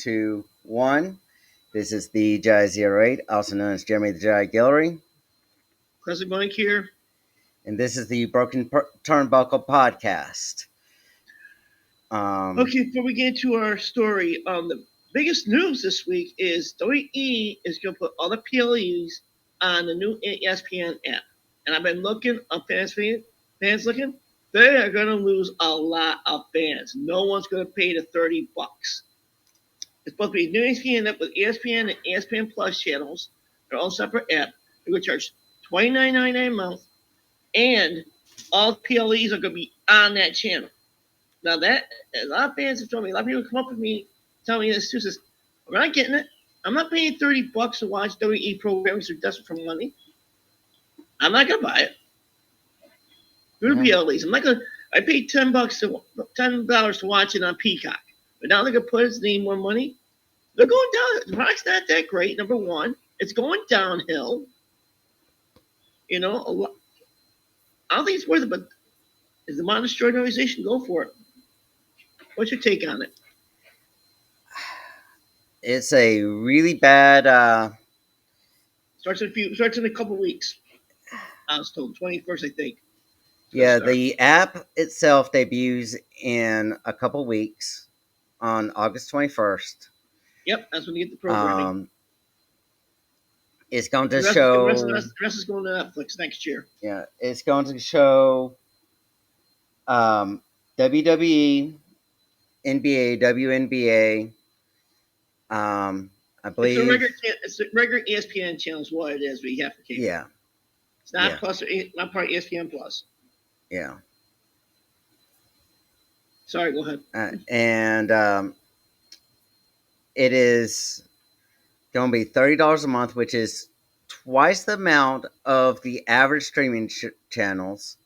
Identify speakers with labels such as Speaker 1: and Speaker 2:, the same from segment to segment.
Speaker 1: 2, 1. This is the Jai 08, also known as Jeremy the Jai Guillory.
Speaker 2: Classic Blank here.
Speaker 1: And this is the Broken Turnbuckle podcast.
Speaker 2: Okay, before we get into our story, the biggest news this week is WWE is going to put all the PLEs on the new ESPN app. And I've been looking, fans looking, they are going to lose a lot of fans. No one's going to pay the $30. It's supposed to be a new ESPN app with ESPN and ESPN Plus channels, their own separate app. They're going to charge $29.99 a month, and all PLEs are going to be on that channel. Now that a lot of fans have told me, a lot of people come up with me, tell me this too. Says, "We're not getting it. I'm not paying $30 to watch WWE programs. They're desperate for money. I'm not gonna buy it. Do the PLEs. I'm not gonna. I paid $10 to watch it on Peacock, but now they're gonna put its name more money. They're going down. The product's not that great. Number one, it's going downhill. You know, I don't think it's worth it. But is the monstrous organization go for it? What's your take on it?
Speaker 1: It's a really bad.
Speaker 2: Starts in a couple weeks. I was told 21st, I think.
Speaker 1: Yeah, the app itself debuts in a couple weeks on August 21st.
Speaker 2: Yep, that's when you get the programming.
Speaker 1: It's going to show.
Speaker 2: The rest is going to Netflix next year.
Speaker 1: Yeah, it's going to show WWE, NBA, WNBA. I believe
Speaker 2: it's a regular ESPN channel is what it is, but you have to keep it.
Speaker 1: Yeah.
Speaker 2: It's not plus, not part of ESPN Plus.
Speaker 1: Yeah.
Speaker 2: Sorry, go ahead.
Speaker 1: And it is going to be $30 a month, which is twice the amount of the average streaming channels.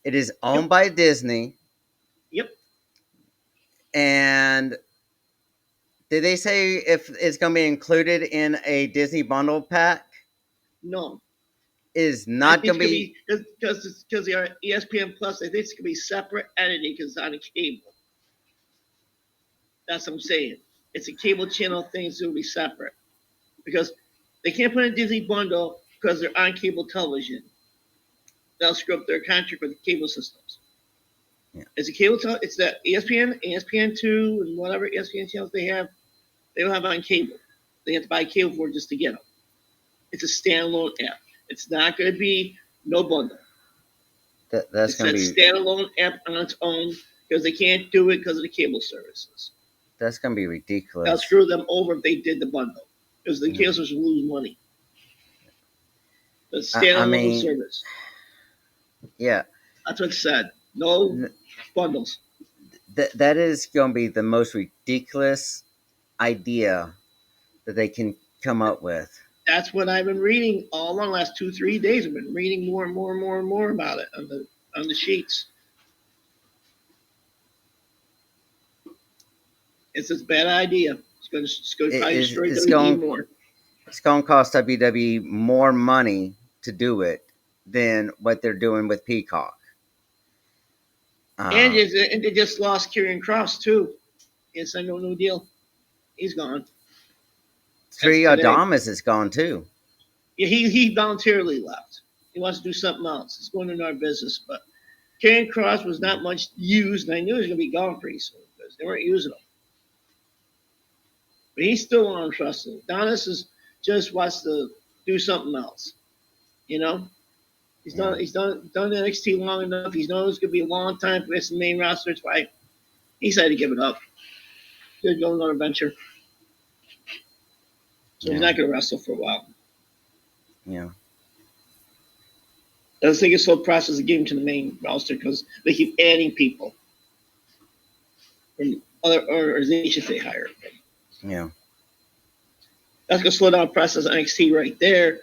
Speaker 1: It is owned by Disney.
Speaker 2: Yep.
Speaker 1: And did they say if it's going to be included in a Disney bundle pack?
Speaker 2: No.
Speaker 1: It is not going to be.
Speaker 2: Because the ESPN Plus, I think it's going to be separate entity because it's on a cable. That's what I'm saying. It's a cable channel thing, so it'll be separate. Because they can't put in a Disney bundle because they're on cable television. They'll screw up their contract with the cable systems.
Speaker 1: Yeah.
Speaker 2: It's a cable it's the ESPN, ESPN2, and whatever ESPN channels they don't have on cable. They have to buy cable for it just to get them. It's a standalone app. It's not going to be no bundle.
Speaker 1: That's going to be
Speaker 2: a standalone app on its own because they can't do it because of the cable services.
Speaker 1: That's going to be ridiculous.
Speaker 2: That'll screw them over if they did the bundle because the cable services will lose money. The standalone service.
Speaker 1: Yeah.
Speaker 2: That's what it said. No bundles.
Speaker 1: That is going to be the most ridiculous idea that they can come up with.
Speaker 2: That's what I've been reading all along the last 2-3 days. I've been reading more and more and more and more about it on the sheets. It's a bad idea. It's going to probably destroy WWE more.
Speaker 1: It's going to cost WWE more money to do it than what they're doing with Peacock.
Speaker 2: And they just lost Karrion Kross too. It's a no deal. He's gone.
Speaker 1: Adamas is gone too.
Speaker 2: Yeah, he voluntarily left. He wants to do something else. He's going into our business. But Karrion Kross was not much used, and I knew he was going to be gone pretty soon because they weren't using him. But he's still on wrestling. Adonis just wants to do something else. You know? He's done NXT long enough. He's known it's going to be a long time for this main roster. That's why he decided to give it up. He's going on an adventure. So he's not going to wrestle for a while.
Speaker 1: Yeah.
Speaker 2: I don't think it's slow process to get him to the main roster because they keep adding people from other organizations they hire.
Speaker 1: Yeah.
Speaker 2: That's going to slow down the process of NXT right there.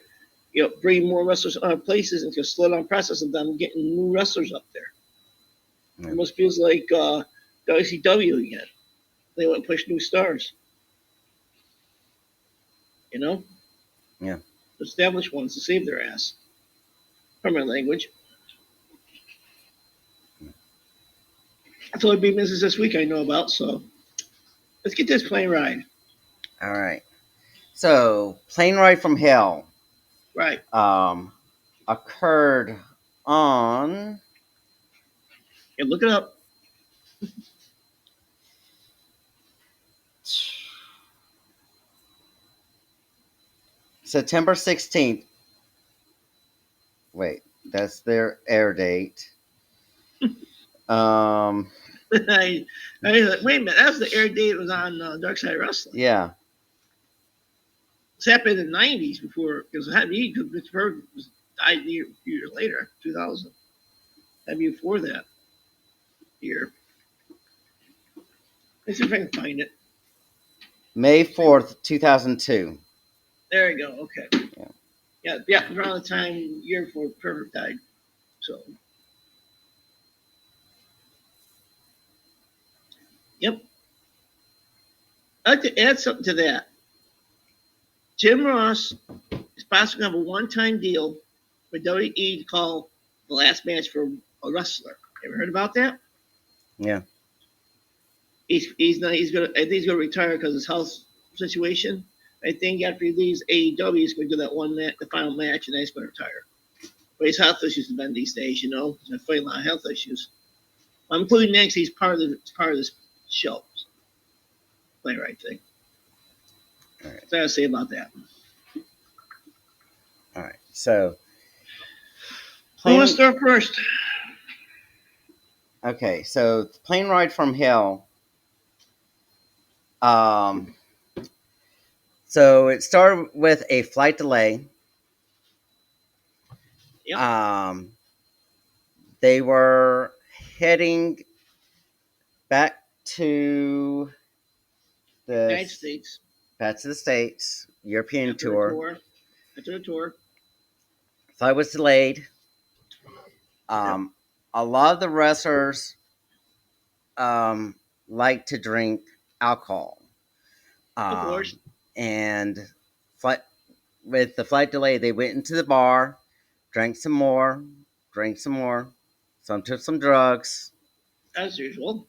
Speaker 2: You know, bring more wrestlers on places and it's going to slow down the process of them getting new wrestlers up there. Yeah. It almost feels like WCW again. They want to push new stars. You know?
Speaker 1: Yeah.
Speaker 2: Established ones to save their ass. From my language. That's all the big business this week I know about, so Let's get this plane ride.
Speaker 1: All right. So, plane ride from hell
Speaker 2: Right.
Speaker 1: occurred on
Speaker 2: Yeah, look it up.
Speaker 1: September 16th. Wait, that's their air date. Um,
Speaker 2: I was like, wait a minute, that's the air date it was on Dark Side of Wrestling.
Speaker 1: yeah.
Speaker 2: It's happened in the 90s before, because it had to be, because Mitch Berg died a few years later, 2000. That'd be before that year. Let's see if I can find it.
Speaker 1: May 4th, 2002.
Speaker 2: There you go. Okay.
Speaker 1: Yeah.
Speaker 2: Yeah, around the time year before Perfect died. So, yep. I'd like to add something to that. Jim Ross is possibly going to have a one-time deal with WWE to call the last match for a wrestler. Ever heard about that?
Speaker 1: Yeah.
Speaker 2: He's not. He's gonna. I think he's gonna retire because of his health situation. I think after he leaves AEW, he's going to do that one match, the final match, and then he's going to retire. But his health issues have been these days, you know. He's been fighting a lot of health issues. I'm including next. He's part of this show. Play right thing.
Speaker 1: All right.
Speaker 2: That's what I say about that.
Speaker 1: All right. So,
Speaker 2: Who wants to start first?
Speaker 1: Okay, so plane ride from hell. So it started with a flight delay.
Speaker 2: Yep.
Speaker 1: They were heading back to the
Speaker 2: United States.
Speaker 1: Back to the States, European tour.
Speaker 2: After the tour.
Speaker 1: Flight was delayed. A lot of the wrestlers like to drink alcohol.
Speaker 2: Of course.
Speaker 1: And with the flight delay, they went into the bar, drank some more. Some took some drugs.
Speaker 2: As usual.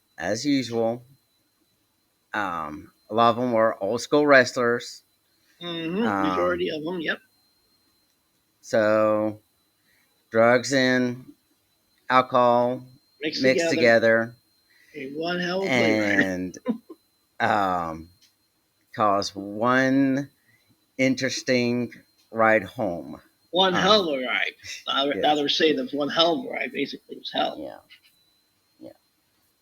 Speaker 1: A lot of them were old school wrestlers.
Speaker 2: Majority of them, yep.
Speaker 1: So, drugs and alcohol mixed together.
Speaker 2: One hell of a
Speaker 1: and caused one interesting ride home.
Speaker 2: One hell of a ride. Now they're saying that one hell of a ride. Basically, it was hell.
Speaker 1: Yeah.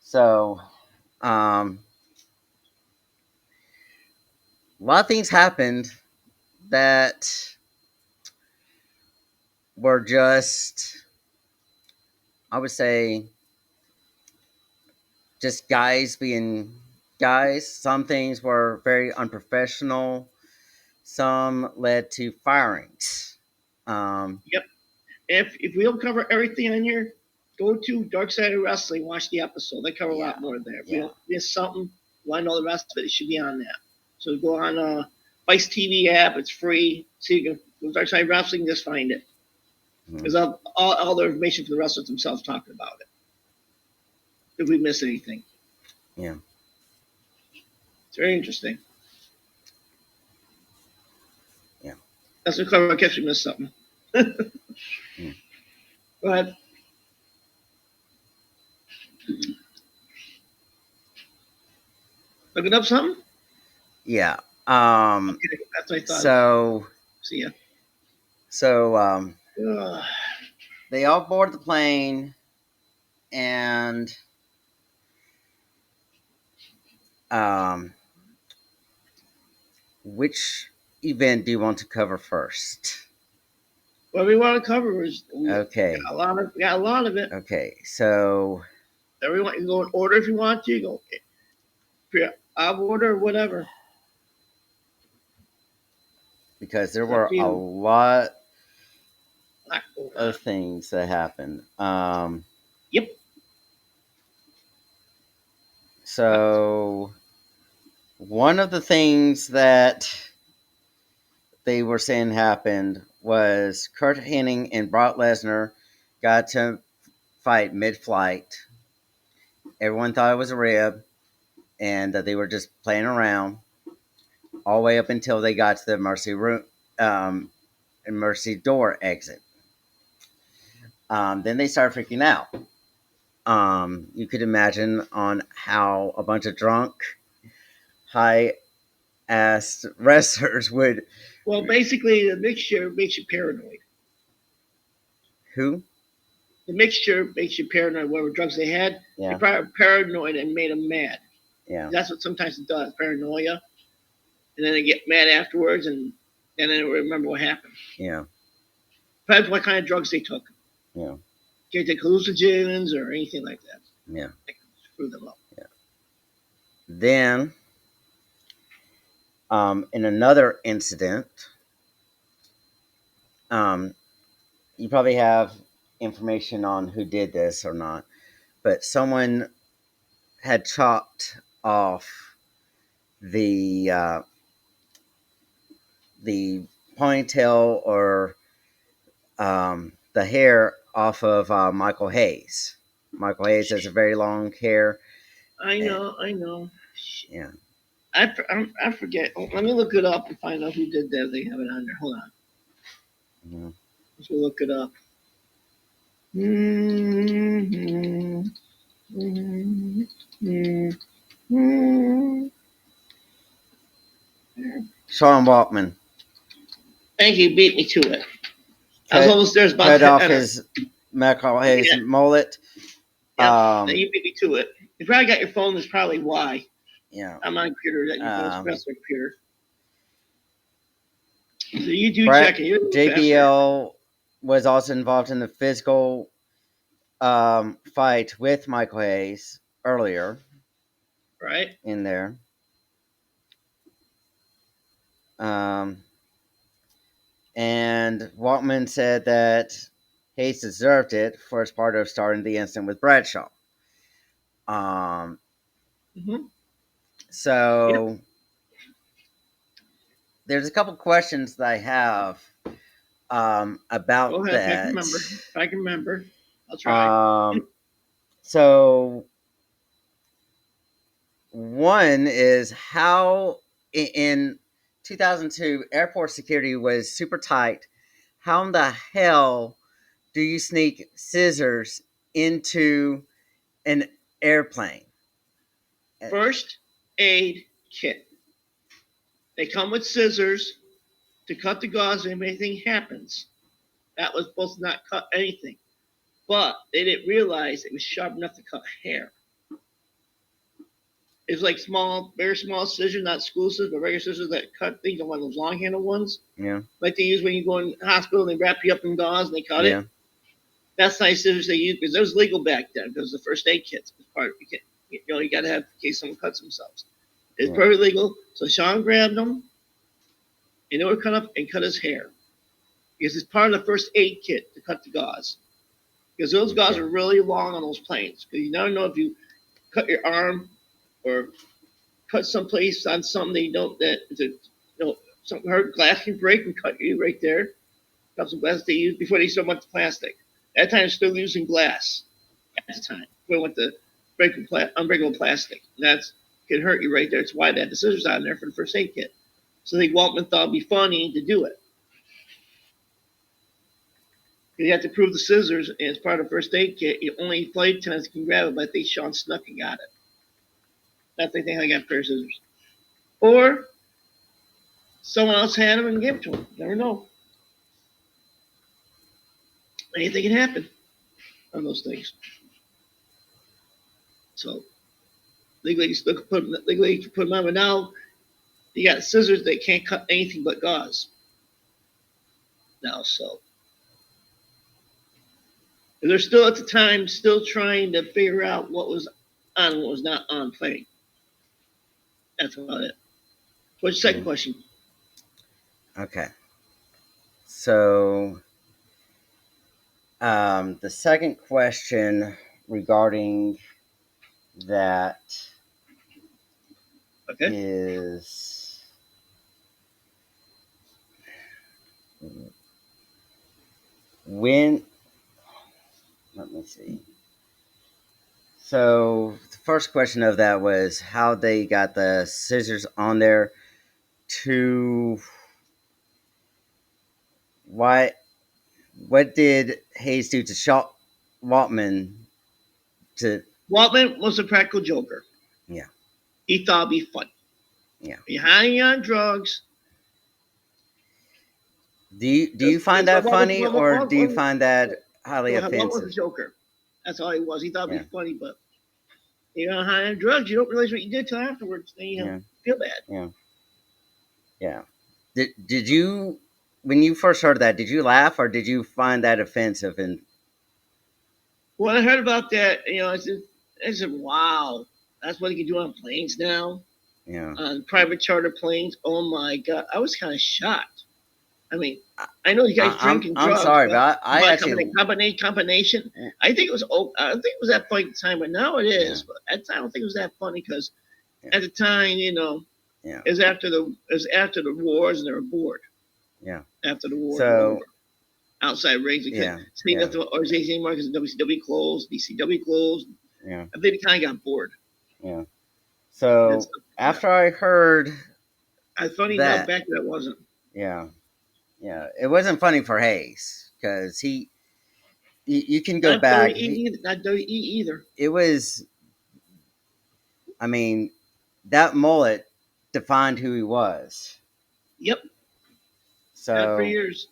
Speaker 1: So, a lot of things happened that were just, I would say, just guys being guys. Some things were very unprofessional. Some led to firings.
Speaker 2: Yep. If we don't cover everything on here, go to Dark Side of Wrestling, watch the episode. They cover a lot more there. If we don't miss something, want to know the rest of it, it should be on that. So go on Vice TV app, it's free. So you can go Dark Side of Wrestling, just find it. There's all the information for the wrestlers themselves talking about it. If we miss anything.
Speaker 1: Yeah.
Speaker 2: It's very interesting.
Speaker 1: Yeah.
Speaker 2: That's what cover. I guess we missed something. Go ahead. Looking up something?
Speaker 1: Yeah.
Speaker 2: Okay, that's what I thought.
Speaker 1: So,
Speaker 2: see ya.
Speaker 1: So, they all board the plane, and which event do you want to cover first?
Speaker 2: What we want to cover is
Speaker 1: okay.
Speaker 2: We got a lot of it.
Speaker 1: Okay, so
Speaker 2: everyone can go in order if you want to. Go out of order or whatever.
Speaker 1: Because there were a lot of things that happened.
Speaker 2: Yep.
Speaker 1: So one of the things that they were saying happened was Kurt Hennig and Brock Lesnar got to fight mid-flight. Everyone thought it was a rib. and they were just playing around all the way up until they got to the emergency room, emergency door exit. Then they started freaking out. You could imagine on how a bunch of drunk, high ass wrestlers would.
Speaker 2: Well, basically, the mixture makes you paranoid.
Speaker 1: Who?
Speaker 2: The mixture makes you paranoid. Whatever drugs they had,
Speaker 1: Yeah.
Speaker 2: they probably were paranoid and made them mad.
Speaker 1: Yeah.
Speaker 2: That's what sometimes it does, paranoia. And then they get mad afterwards, and then they don't remember what happened.
Speaker 1: Yeah.
Speaker 2: Depends what kind of drugs they took.
Speaker 1: Yeah.
Speaker 2: Can't take hallucinogens or anything like that.
Speaker 1: Yeah.
Speaker 2: They can screw them up.
Speaker 1: Yeah. Then, in another incident, you probably have information on who did this or not, but someone had chopped off the ponytail or the hair off of Michael Hayes. Michael Hayes has a very long hair.
Speaker 2: I know.
Speaker 1: Yeah.
Speaker 2: I forget. Let me look it up and find out who did that. They have it on there. Hold on.
Speaker 1: Mm-hmm.
Speaker 2: Let's go look it up. Mm-hmm. Mm-hmm.
Speaker 1: Sean Waltman.
Speaker 2: Thank you. Beat me to it. I was almost there.
Speaker 1: Cut off his Michael Hayes mullet.
Speaker 2: Yeah, you beat me to it. You probably got your phone. That's probably why.
Speaker 1: Yeah.
Speaker 2: I'm on a computer. That your phone's pressed on a computer. So you do
Speaker 1: Brett,
Speaker 2: check it.
Speaker 1: JBL was also involved in the physical fight with Michael Hayes earlier.
Speaker 2: Right.
Speaker 1: In there. And Waltman said that Hayes deserved it for his part of starting the incident with Bradshaw. So there's a couple questions that I have about
Speaker 2: Go ahead,
Speaker 1: that.
Speaker 2: If I can remember, I'll try.
Speaker 1: So one is how in 2002 airport security was super tight. How in the hell do you sneak scissors into an airplane?
Speaker 2: First aid kit. They come with scissors to cut the gauze if anything happens. That was supposed to not cut anything. But they didn't realize it was sharp enough to cut hair. It's like small, very small scissors, not school scissors, but regular scissors that cut things on one of those long handled ones.
Speaker 1: Yeah.
Speaker 2: Like they use when you go in the hospital and they wrap you up in gauze and they cut it. That's nice scissors they use because it was legal back then because the first aid kits was part of it. You got to have in case someone cuts themselves. It's perfectly legal. So Sean grabbed them and they were cut up and cut his hair because it's part of the first aid kit to cut the gauze. Because those gauze are really long on those planes. Because you never know if you cut your arm or cut someplace on something that you don't that something hurt, glass can break and cut you right there. Got some glass they used before they so much plastic. At that time, still using glass. At the time, we went to unbreakable plastic. And that's can hurt you right there. It's why they had the scissors on there for the first aid kit. So I think Waltman thought it'd be funny to do it. You have to prove the scissors, and it's part of the first aid kit. Only flight attendants can grab it, but I think Sean snuck and got it. That's the thing I got a pair of scissors. Or someone else had them and gave it to him. Never know. Anything can happen on those things. So legally you still can put them on, but now you got scissors that can't cut anything but gauze. Now, so they're still at the time still trying to figure out what was on and what was not on plane. That's about it. What's your second question?
Speaker 1: Okay. So, the second question regarding that is when, let me see. So the first question of that was how they got the scissors on there. To why? What did Hayes do to Shaw Waltman? To
Speaker 2: Waltman was a practical joker.
Speaker 1: yeah,
Speaker 2: He thought it'd be fun.
Speaker 1: yeah.
Speaker 2: Behind you on drugs.
Speaker 1: Do you find that funny, or do you find that highly
Speaker 2: What was
Speaker 1: offensive?
Speaker 2: the Joker? That's all he was. He thought it'd
Speaker 1: Yeah,
Speaker 2: be funny, but you're on high on drugs. You don't realize what you did till afterwards. Then you
Speaker 1: yeah,
Speaker 2: feel bad.
Speaker 1: yeah, yeah. Did you when you first heard that? Did you laugh, or did you find that offensive? And
Speaker 2: When I heard about that, I said, wow, that's what you can do on planes now,
Speaker 1: yeah,
Speaker 2: on private charter planes. Oh my God, I was kind of shocked. I mean, I know you guys drinking
Speaker 1: I'm
Speaker 2: drugs,
Speaker 1: sorry, but I
Speaker 2: but
Speaker 1: actually
Speaker 2: combination. I think it was. I think it was that point in time, but now it
Speaker 1: yeah,
Speaker 2: is. But at the time, I don't think it was that funny because
Speaker 1: yeah,
Speaker 2: at the time,
Speaker 1: yeah,
Speaker 2: it was after the wars and they were bored
Speaker 1: yeah.
Speaker 2: after the wars were
Speaker 1: So
Speaker 2: over. Outside rings, they couldn't
Speaker 1: yeah,
Speaker 2: see
Speaker 1: yeah,
Speaker 2: nothing. Or say markets, WCW closed, BCW closed.
Speaker 1: yeah,
Speaker 2: I think they kind of got bored.
Speaker 1: yeah.
Speaker 2: That's
Speaker 1: So
Speaker 2: yeah.
Speaker 1: after I heard
Speaker 2: Funny enough,
Speaker 1: that,
Speaker 2: back then it wasn't.
Speaker 1: yeah, yeah, it wasn't funny for Hayes because you can go
Speaker 2: Not
Speaker 1: back.
Speaker 2: WE either. Not WE either.
Speaker 1: It was, I mean, that mullet defined who he was.
Speaker 2: Yep, had for
Speaker 1: So
Speaker 2: years.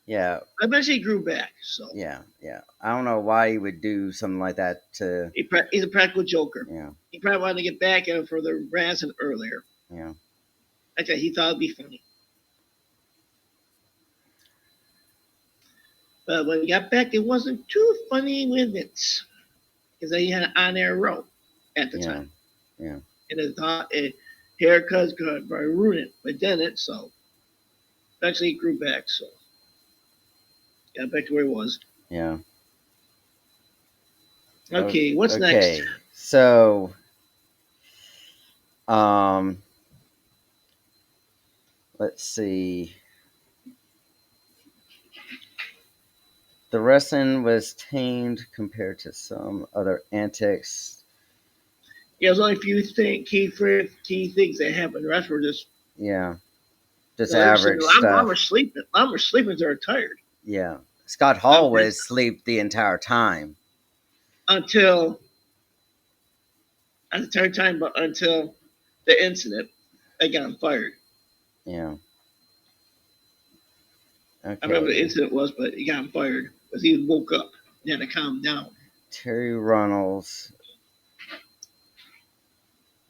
Speaker 1: yeah,
Speaker 2: I bet he grew back. So
Speaker 1: yeah, yeah. I don't know why he would do something like that to,
Speaker 2: he's a practical joker.
Speaker 1: yeah,
Speaker 2: He probably wanted to get back at him for the ransom earlier.
Speaker 1: yeah,
Speaker 2: I tell you, he thought it'd be funny. But when he got back, it wasn't too funny with Vince because he had an on-air row at the
Speaker 1: yeah,
Speaker 2: time,
Speaker 1: yeah,
Speaker 2: and his haircuts could ruin it, but then it so eventually he grew back. So got back to where he was.
Speaker 1: yeah.
Speaker 2: Okay, what's next?
Speaker 1: Okay, so um, let's see. The wrestling was tamed compared to some other antics.
Speaker 2: Yeah, there's only a few key things that happened. The rest were just
Speaker 1: Yeah, just
Speaker 2: they were sitting.
Speaker 1: average
Speaker 2: I'm
Speaker 1: stuff.
Speaker 2: sleeping. I'm sleeping. They're tired.
Speaker 1: Yeah, Scott
Speaker 2: I'm
Speaker 1: Hall was asleep the entire time.
Speaker 2: until at the entire time, but until the incident, I got him fired.
Speaker 1: Yeah.
Speaker 2: I remember the
Speaker 1: Okay.
Speaker 2: incident was, but he got him fired because he woke up and had to calm down.
Speaker 1: Terry Runnels.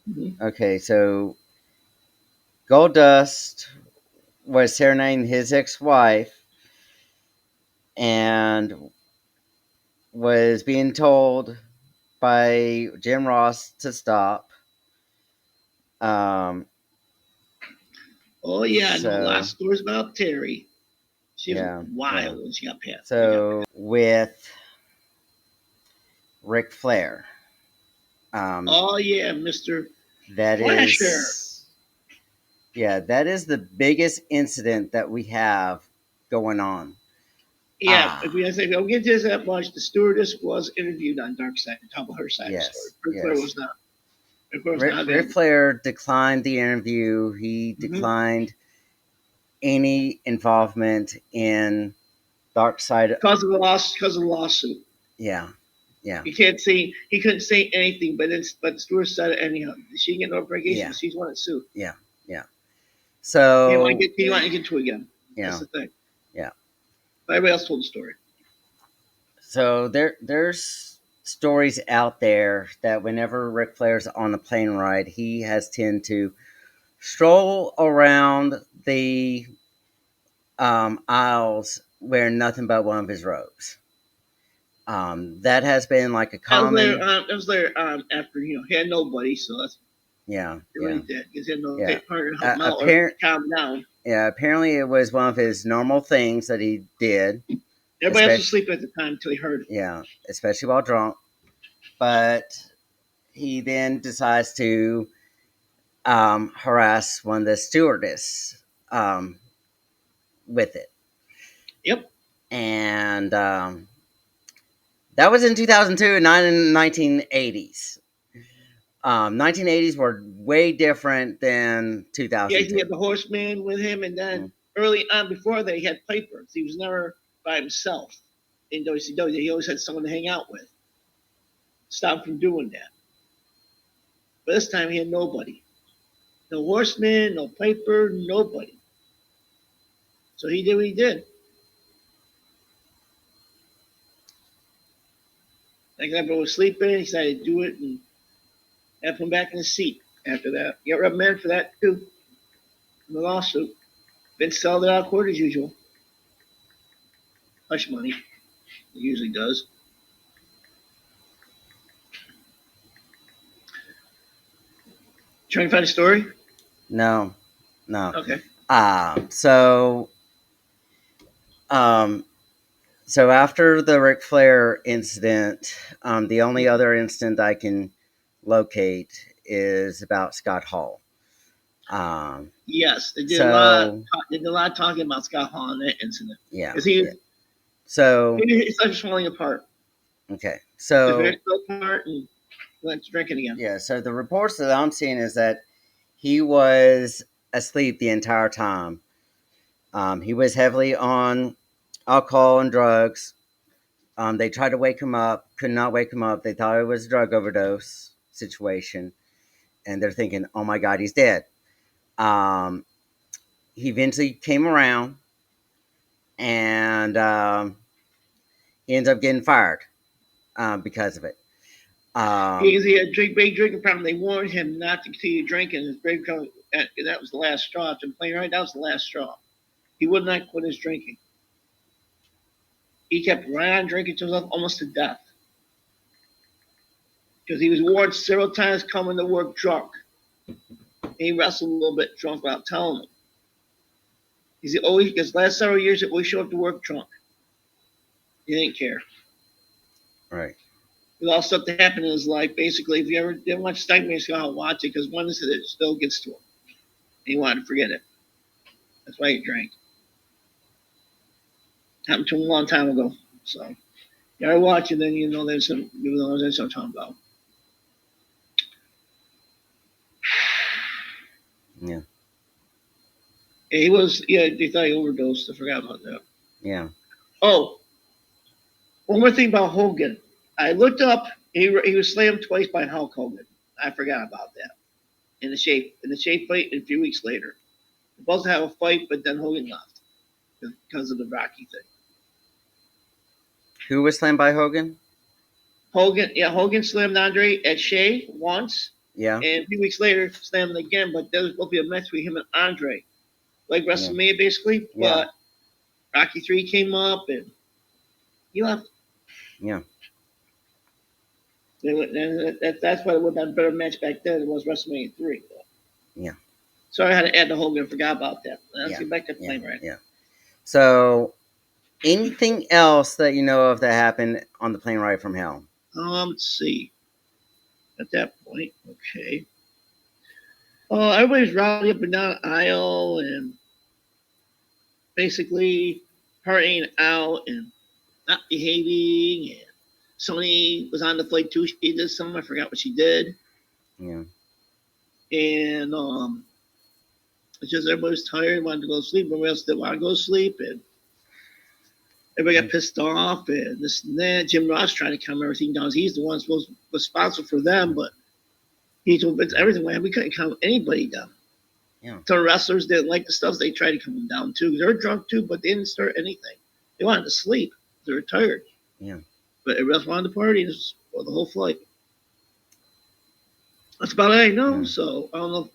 Speaker 2: Mm-hmm.
Speaker 1: Okay, so Goldust was serenading his ex-wife and was being told by Jim Ross to stop. Um,
Speaker 2: Oh yeah, I know a lot of
Speaker 1: so
Speaker 2: stories about Terry. She was
Speaker 1: yeah, yeah.
Speaker 2: wild when she got past.
Speaker 1: So with Ric Flair, um,
Speaker 2: Oh yeah, Mister
Speaker 1: that
Speaker 2: Flasher.
Speaker 1: is, yeah, that is the biggest incident that we have going on.
Speaker 2: Yeah, if
Speaker 1: Ah,
Speaker 2: we say don't get this that much, the stewardess was interviewed on Dark Side to tell her side of the story.
Speaker 1: yes,
Speaker 2: Ric Flair
Speaker 1: yes.
Speaker 2: was not. Ric Flair was
Speaker 1: Ric,
Speaker 2: not
Speaker 1: Ric
Speaker 2: in.
Speaker 1: Flair declined the interview. He
Speaker 2: Mm-hmm.
Speaker 1: declined any involvement in Dark Side.
Speaker 2: Because of the lawsuit.
Speaker 1: Yeah, yeah,
Speaker 2: He can't say he couldn't say anything, but the steward said it anyhow. She get no obligation
Speaker 1: yeah,
Speaker 2: because she's one to sue.
Speaker 1: yeah, yeah.
Speaker 2: He
Speaker 1: So,
Speaker 2: didn't want to get to it again. That's
Speaker 1: yeah,
Speaker 2: the thing.
Speaker 1: yeah.
Speaker 2: But everybody else told the story.
Speaker 1: So there's stories out there that whenever Ric Flair's on the plane ride, he has tend to stroll around the aisles wearing nothing but one of his robes. That has been like a common,
Speaker 2: That was there after he had nobody, so that's
Speaker 1: yeah,
Speaker 2: really
Speaker 1: yeah,
Speaker 2: dead because he had no
Speaker 1: yeah.
Speaker 2: partner to help him out or
Speaker 1: Apparent,
Speaker 2: calm him down.
Speaker 1: yeah. Apparently, it was one of his normal things that he did,
Speaker 2: Everybody else was
Speaker 1: especially,
Speaker 2: asleep at the time until he heard it.
Speaker 1: yeah, especially while drunk. But he then decides to harass one of the stewardess um, with it.
Speaker 2: Yep.
Speaker 1: And That was in 2002 and not in the 1980s. 1980s were way different than
Speaker 2: Yeah, he had
Speaker 1: 2002.
Speaker 2: the Horseman with him, and then
Speaker 1: Mm.
Speaker 2: early on before that, he had Piper. He was never by himself in WCW. He always had someone to hang out with. Stop him from doing that. But this time he had nobody. No Horseman, no Piper, nobody. So he did what he did. Like everyone was sleeping, he decided to do it and have him back in his seat after that. He got reprimanded for that too in the lawsuit. Vince settled it out of court as usual. Hush money. He usually does. Trying to find a story?
Speaker 1: No, no.
Speaker 2: Okay.
Speaker 1: Um, so, um, so after the Ric Flair incident, the only other incident I can locate is about Scott Hall. Um,
Speaker 2: Yes, they did a lot.
Speaker 1: so
Speaker 2: They did a lot of talking about Scott Hall in that incident
Speaker 1: yeah,
Speaker 2: because he
Speaker 1: yeah. So
Speaker 2: his life was falling apart.
Speaker 1: okay,
Speaker 2: His marriage
Speaker 1: so
Speaker 2: fell apart, and he went to drinking again.
Speaker 1: yeah, so the reports that I'm seeing is that he was asleep the entire time. He was heavily on alcohol and drugs. They tried to wake him up, could not wake him up. They thought it was a drug overdose situation, and they're thinking, "Oh my God, he's dead." Um, he eventually came around, and he ends up getting fired because of it.
Speaker 2: Because he had big drinking problem. They warned him not to continue drinking. His big that was the last straw. After playing right, that was the last straw. He would not quit his drinking. He kept right on drinking to himself almost to death. Because he was warned several times coming to work drunk. He wrestled a little bit drunk without telling them. He's always because last several years he always showed up to work drunk. He didn't care.
Speaker 1: Right.
Speaker 2: With all stuff that happened in his life, basically, if you ever didn't watch Stagman, you gotta watch it because one incident it still gets to him. And he wanted to forget it. That's why he drank. Happened to him a long time ago. So you gotta watch it, then you know there's some what I'm talking about.
Speaker 1: Yeah.
Speaker 2: He was they thought he overdosed. I forgot about that.
Speaker 1: Yeah.
Speaker 2: Oh, one more thing about Hogan. I looked up. He was slammed twice by Hulk Hogan. I forgot about that. In the shape fight, and a few weeks later, they're supposed to have a fight, but then Hogan left because of the Rocky thing.
Speaker 1: Who was slammed by Hogan?
Speaker 2: Hogan slammed Andre at Shea once,
Speaker 1: Yeah.
Speaker 2: and a few weeks later slammed him again. But there was supposed to be a match between him and Andre, like
Speaker 1: Yeah.
Speaker 2: WrestleMania basically.
Speaker 1: Yeah.
Speaker 2: But Rocky 3 came up, and he left.
Speaker 1: Yeah.
Speaker 2: That's why it would have been a better match back then. It was WrestleMania 3.
Speaker 1: Yeah.
Speaker 2: Sorry, I had to add the Hogan. Forgot about that. Let's
Speaker 1: Yeah.
Speaker 2: get back to
Speaker 1: Yeah.
Speaker 2: playing right.
Speaker 1: Yeah. So, anything else that you know of that happened on the plane ride from hell?
Speaker 2: Let's see. At that point, okay. Everybody's rowdy up and down the aisle and basically partying out and not behaving. And Sony was on the flight too. She did something. I forgot what she did.
Speaker 1: Yeah.
Speaker 2: And it's just everybody was tired, wanted to go to sleep. Everybody else didn't want to go to sleep. And everybody got pissed off and this and that. Jim Ross trying to calm everything down. He's the one supposed responsible for them, but he told Vince everything. We couldn't calm anybody down.
Speaker 1: Yeah.
Speaker 2: Some wrestlers didn't like the stuff. They tried to calm them down too. They were drunk too, but they didn't start anything. They wanted to sleep. They were tired.
Speaker 1: Yeah.
Speaker 2: But everybody else wanted to party for the whole flight. That's about all I know.
Speaker 1: Yeah.
Speaker 2: So I don't know if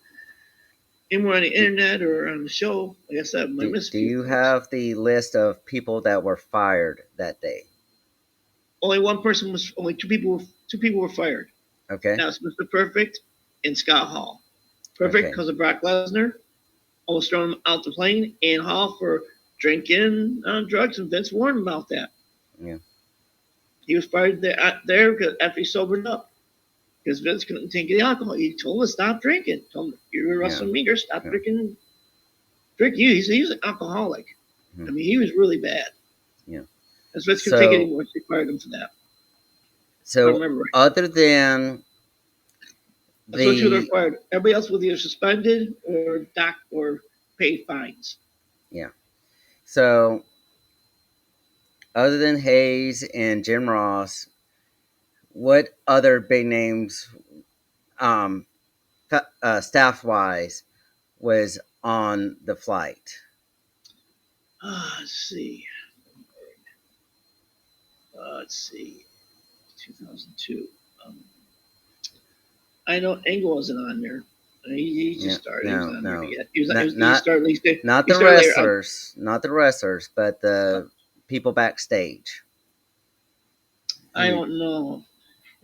Speaker 2: anywhere on the internet or on the show. Like I said, I missed.
Speaker 1: Do you have the list of people that were fired that day?
Speaker 2: Only one person was. Only two people. Two people were fired.
Speaker 1: Okay.
Speaker 2: That was Mr. Perfect and Scott Hall. Perfect because of Brock Lesnar, almost thrown him out the plane, and Hall for drinking drugs, and Vince warned him about that.
Speaker 1: Yeah.
Speaker 2: He was fired there after he sobered up because Vince couldn't take the alcohol. He told him to stop drinking. Told him, you're a wrestling meter, stop drinking. He's an alcoholic. I mean, he was really bad.
Speaker 1: Yeah.
Speaker 2: As Vince couldn't take it anymore, they fired him for that. I
Speaker 1: So,
Speaker 2: remember right.
Speaker 1: other than
Speaker 2: That's what you were
Speaker 1: the
Speaker 2: fired. Everybody else was either suspended or docked or paid fines.
Speaker 1: yeah, so other than Hayes and Jim Ross, what other big names, um, staff wise, was on the flight?
Speaker 2: Let's see. Let's see. 2002. Um, I know Engel wasn't on there. He just
Speaker 1: No,
Speaker 2: started. He was
Speaker 1: no,
Speaker 2: on there
Speaker 1: no,
Speaker 2: yet.
Speaker 1: not
Speaker 2: He
Speaker 1: not
Speaker 2: started.
Speaker 1: not
Speaker 2: He
Speaker 1: the
Speaker 2: started later.
Speaker 1: wrestlers, not the wrestlers, but the people backstage.
Speaker 2: I
Speaker 1: Who?
Speaker 2: don't know.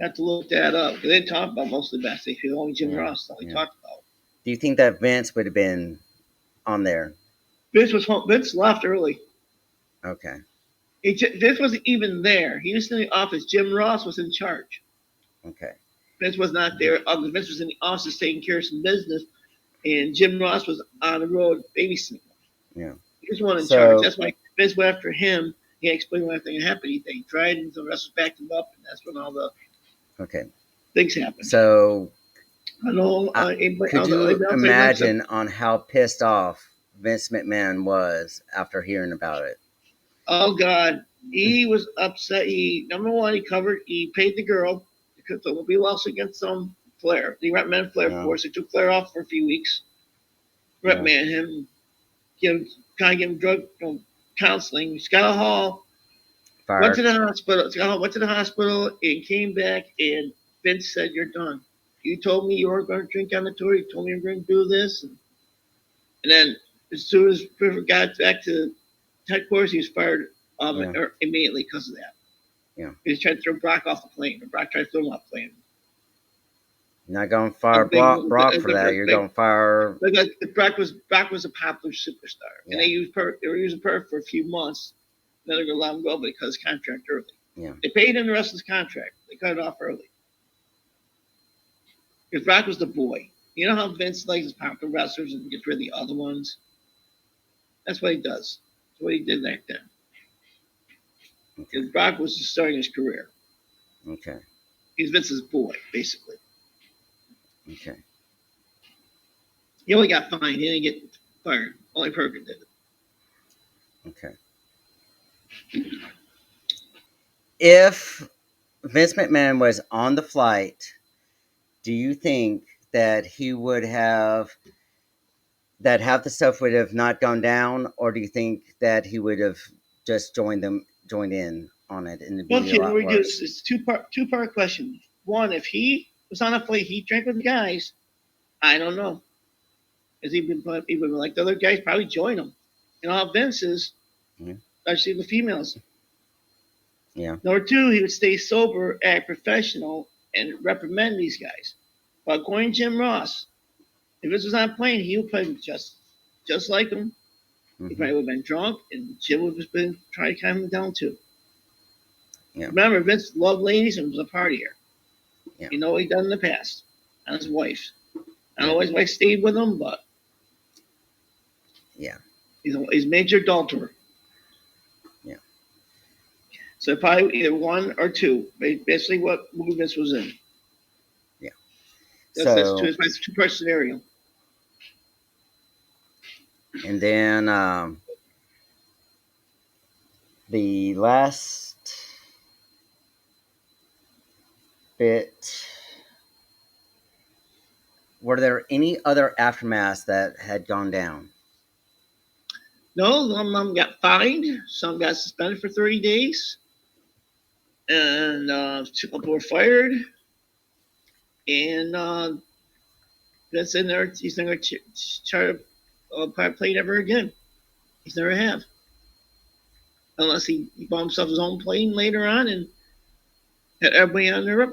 Speaker 2: I have to look that up. They didn't talk about most of the best. They feel only Jim
Speaker 1: Yeah,
Speaker 2: Ross. All he
Speaker 1: yeah.
Speaker 2: talked about.
Speaker 1: Do you think that Vince would have been on there?
Speaker 2: Vince was home. Vince left early.
Speaker 1: Okay,
Speaker 2: Vince wasn't even there. He was in the office. Jim Ross was in charge.
Speaker 1: okay,
Speaker 2: Vince was not there. Vince was in the office taking care of some business, and Jim Ross was on the road babysitting.
Speaker 1: yeah.
Speaker 2: He was one in charge.
Speaker 1: So
Speaker 2: That's why Vince went after him. He explained why everything happened. They tried, and the wrestlers backed him up, and that's when all the
Speaker 1: okay,
Speaker 2: things happened.
Speaker 1: so
Speaker 2: I know.
Speaker 1: could you imagine on how pissed off Vince McMahon was after hearing about it?
Speaker 2: Oh God, he was upset. He number one, he covered. He paid the girl because there will be loss against Flair. He reprimanded Flair
Speaker 1: Yeah.
Speaker 2: for us. He took Flair off for a few weeks. Reprimanded him, kind of give him drug counseling. Scott Hall went
Speaker 1: Fired.
Speaker 2: to the hospital. Scott Hall went to the hospital and came back. And Vince said, "You're done. You told me you weren't going to drink on the tour. You told me you were going to do this." And then as soon as Griffith got back to headquarters, he was fired immediately because of that.
Speaker 1: Yeah.
Speaker 2: He was trying to throw Brock off the plane, and Brock tried to throw him off the plane.
Speaker 1: You're not going to fire Brock for that. You're going to fire.
Speaker 2: Brock was a popular superstar, and they were using Perk for a few months. Then they're going to let him go because his contract early.
Speaker 1: Yeah.
Speaker 2: They paid him the rest of his contract. They cut it off early because Brock was the boy. You know how Vince likes his popular wrestlers and gets rid of the other ones. That's what he does. That's what he did back then. Because Brock was just starting his career.
Speaker 1: Okay.
Speaker 2: He's Vince's boy, basically.
Speaker 1: Okay.
Speaker 2: He only got fined. He didn't get fired. Only Perkins did it.
Speaker 1: Okay. If Vince McMahon was on the flight, do you think that he would have that half the stuff would have not gone down, or do you think that he would have just joined in on it and it'd be a lot worse?
Speaker 2: It's two-part question. One, if he was on a flight, he drank with the guys. I don't know. Has he been like the other guys? Probably join him. You know how Vince is.
Speaker 1: Yeah.
Speaker 2: Especially the females.
Speaker 1: Yeah.
Speaker 2: Number two, he would stay sober, act professional, and reprimand these guys. But according to Jim Ross, if this was on a plane, he would play just like him. Mm-hmm. He probably would have been drunk, and Jim would have been trying to calm him down too. Yeah. Remember, Vince loved ladies and was a partier. Yeah. You know what he done in the past on his wife. I don't know why his wife stayed with him, but
Speaker 1: yeah,
Speaker 2: he's major adulterer. Yeah. So probably either one or two. Basically, what movie Vince was in.
Speaker 1: Yeah.
Speaker 2: That's my two-part scenario.
Speaker 1: And then the last bit, were there any other aftermaths that had gone down?
Speaker 2: No, some of them got fined. Some got suspended for 30 days. And a couple were fired. And that's in there. He's never try to plane ever again. He's never have. Unless he bought himself his own plane later on and had everybody on there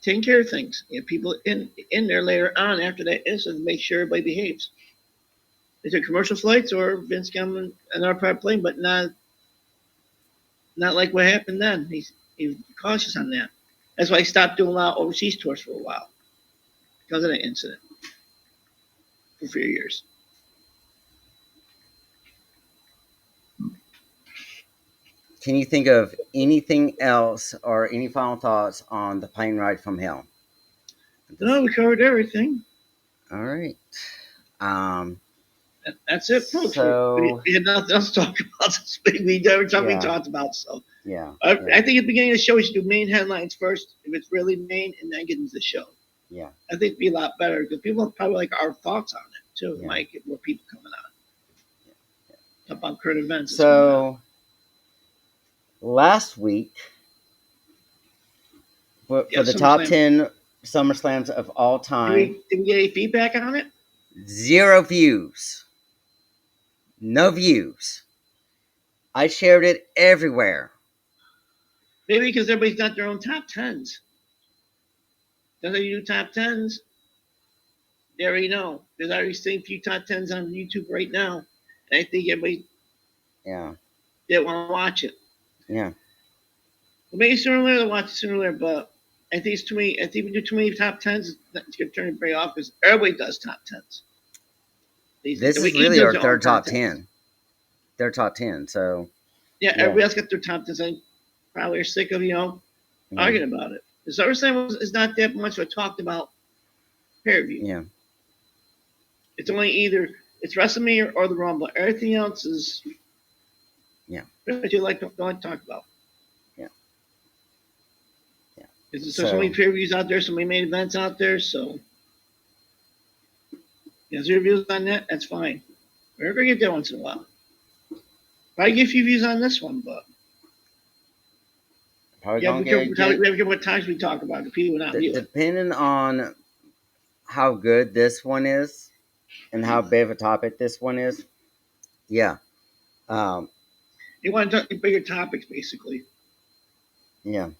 Speaker 2: taking care of things. He had people in there later on after that incident to make sure everybody behaves. They took commercial flights or Vince got him another private plane, but not like what happened then. He was cautious on that. That's why he stopped doing a lot of overseas tours for a while because of that incident for a few years.
Speaker 1: Can you think of anything else or any final thoughts on the plane ride from hell?
Speaker 2: No, we covered everything.
Speaker 1: All right. Um,
Speaker 2: That's it, folks.
Speaker 1: so
Speaker 2: We had nothing else to talk about this week. We never talked. We
Speaker 1: yeah,
Speaker 2: talked about so.
Speaker 1: yeah,
Speaker 2: I
Speaker 1: yeah,
Speaker 2: think at the beginning of the show we should do main headlines first, if it's really main, and then get into the show.
Speaker 1: yeah,
Speaker 2: I think it'd be a lot better because people probably like our thoughts on it too.
Speaker 1: yeah.
Speaker 2: Might get more people coming on. Talk about current events.
Speaker 1: So last week, for the top 10 SummerSlams of all time,
Speaker 2: did we get any feedback on it?
Speaker 1: 0 views. No views. I shared it everywhere.
Speaker 2: Maybe because everybody's got their own top tens. Don't they do top tens? They already know. There's already seen a few top tens on YouTube right now. And I think everybody didn't want to watch it.
Speaker 1: Yeah.
Speaker 2: Well, maybe sooner or later they'll watch it sooner or later, but I think it's too many. I think we do too many top tens. It's going to turn everybody off because everybody does top tens.
Speaker 1: This is really our third top 10. Their top 10, so.
Speaker 2: Yeah, everybody else got their top tens. I probably are sick of, arguing about it. The SummerSlam is not that much of a talked about pay-per-view.
Speaker 1: Yeah.
Speaker 2: It's only either it's WrestleMania or the Rumble. Everything else is what you don't like to talk about.
Speaker 1: Yeah. Yeah.
Speaker 2: There's so many pay-per-views out there, so many main events out there, so there's reviews on that, that's fine. We're gonna get that once in a while. Probably get a few views on this one, but
Speaker 1: probably
Speaker 2: we have to get what times we talk about the people not view.
Speaker 1: Depending on how good this one is and how big of a topic this one is, yeah.
Speaker 2: You want to talk bigger topics, basically.
Speaker 1: Yeah.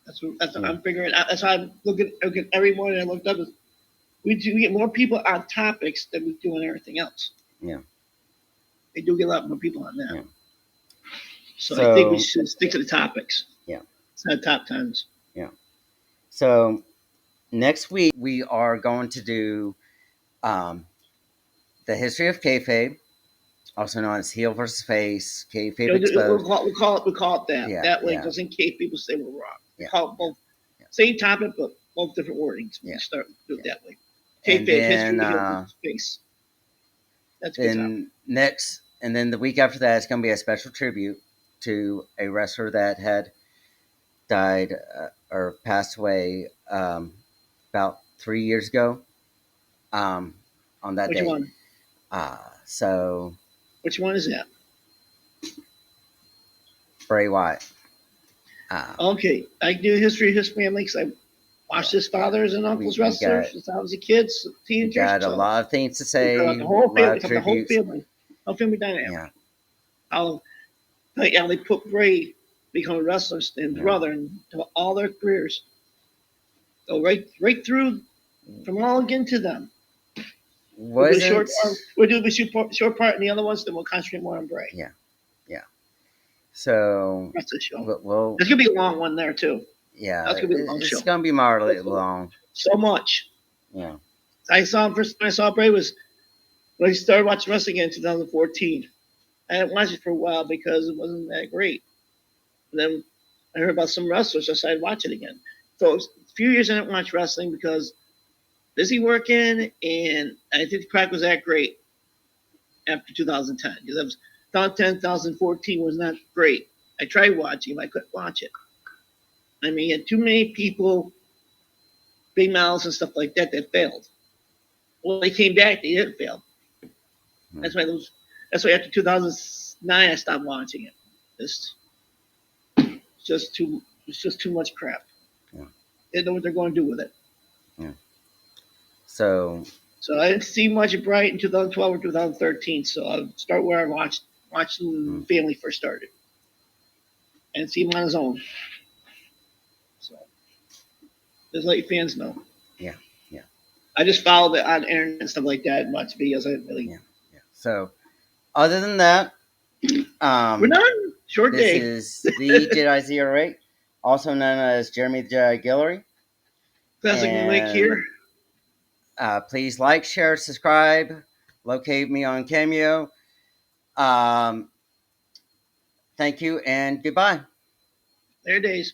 Speaker 2: That's what I'm figuring out. That's how I'm looking every morning. I looked up. We get more people on topics than we do on everything else.
Speaker 1: Yeah.
Speaker 2: They do get a lot more people on that.
Speaker 1: Yeah.
Speaker 2: So I think we should stick to the topics.
Speaker 1: Yeah.
Speaker 2: It's not top tens.
Speaker 1: Yeah. So next week we are going to do the history of kayfabe, also known as heel versus face, kayfabe exposed.
Speaker 2: We'll call it that.
Speaker 1: Yeah,
Speaker 2: that way, just in case people say we're wrong. We call it both same topic, but both different wordings. We start do it that way. Kayfabe history, heel versus face. That's good.
Speaker 1: And then the week after that, it's going to be a special tribute to a wrestler that had died or passed away about 3 years ago. On that day.
Speaker 2: Which one?
Speaker 1: So.
Speaker 2: Which one is that?
Speaker 1: Bray Wyatt.
Speaker 2: Okay, I do history of his family because I watched his fathers and uncles wrestle since I was a kid, teenager.
Speaker 1: Got a lot of things to say.
Speaker 2: The whole family dynamic. Yeah. How they put Bray become wrestlers and brother into all their careers. Go right through from all again to them. We'll do the short part, and the other ones, then we'll concentrate more on Bray.
Speaker 1: Yeah. So
Speaker 2: that's the show.
Speaker 1: There's
Speaker 2: gonna be a long one there too.
Speaker 1: Yeah,
Speaker 2: that's gonna be a long show.
Speaker 1: It's gonna be moderately long.
Speaker 2: So much.
Speaker 1: Yeah.
Speaker 2: I saw him first time I saw Bray was when I started watching wrestling in 2014. I hadn't watched it for a while because it wasn't that great. And then I heard about some wrestlers, so I decided to watch it again. So it was a few years I didn't watch wrestling because busy working, and I think the crack was that great after 2010 because I was 2010, 2014 was not great. I tried watching it, but I couldn't watch it. I mean, you had too many people, big mouths and stuff like that failed. Well, they came back, they didn't fail. That's why after 2009 I stopped watching it. It's just too much crap.
Speaker 1: Yeah.
Speaker 2: They know what they're going to do with it.
Speaker 1: Yeah. So
Speaker 2: I didn't see much of Bright in 2012 or 2013. So I'll start where I watched Family first started, and see him on his own. So just let your fans know.
Speaker 1: Yeah.
Speaker 2: I just followed it on internet and stuff like that and watch videos. I didn't really.
Speaker 1: Yeah. So other than that,
Speaker 2: we're done. Short day.
Speaker 1: This is the Jedi 08, also known as Jeremy the Jedi Guillory.
Speaker 2: Classic link here.
Speaker 1: Please like, share, subscribe. Locate me on Cameo. Thank you and goodbye.
Speaker 2: There days.